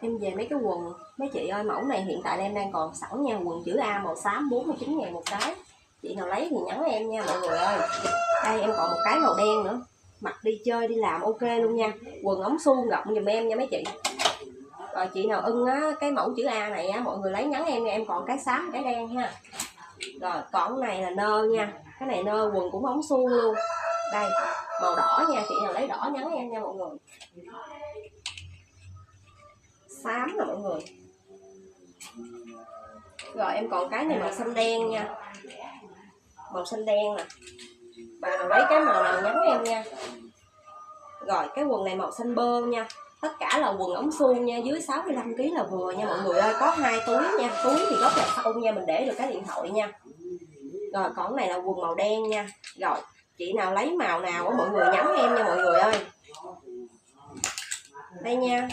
Em về mấy cái quần, mấy chị ơi, mẫu này hiện tại em đang còn sẵn nha, quần chữ A màu xám 49.000 một cái. Chị nào lấy thì nhắn em nha mọi người ơi. Đây em còn một cái màu đen nữa, mặc đi chơi đi làm ok luôn nha. Quần ống suông rộng giùm em nha mấy chị. Rồi chị nào ưng á cái mẫu chữ A này á, mọi người lấy nhắn em nha, em còn cái xám cái đen ha. Rồi còn cái này là nơ nha, cái này nơ quần cũng ống suông luôn. Đây màu đỏ nha, chị nào lấy đỏ nhắn em nha mọi người. Xám nè mọi người. Rồi em còn cái này màu xanh đen nha, màu xanh đen nè, bà nào lấy cái màu nào nhắn em nha. Rồi cái quần này màu xanh bơ nha, tất cả là quần ống suông nha, dưới 65 kg là vừa nha mọi người ơi. Có 2 túi nha, túi thì rất là sâu nha, mình để được cái điện thoại nha. Rồi còn này là quần màu đen nha. Rồi chị nào lấy màu nào á mọi người nhắn em nha mọi người ơi. Đây nha.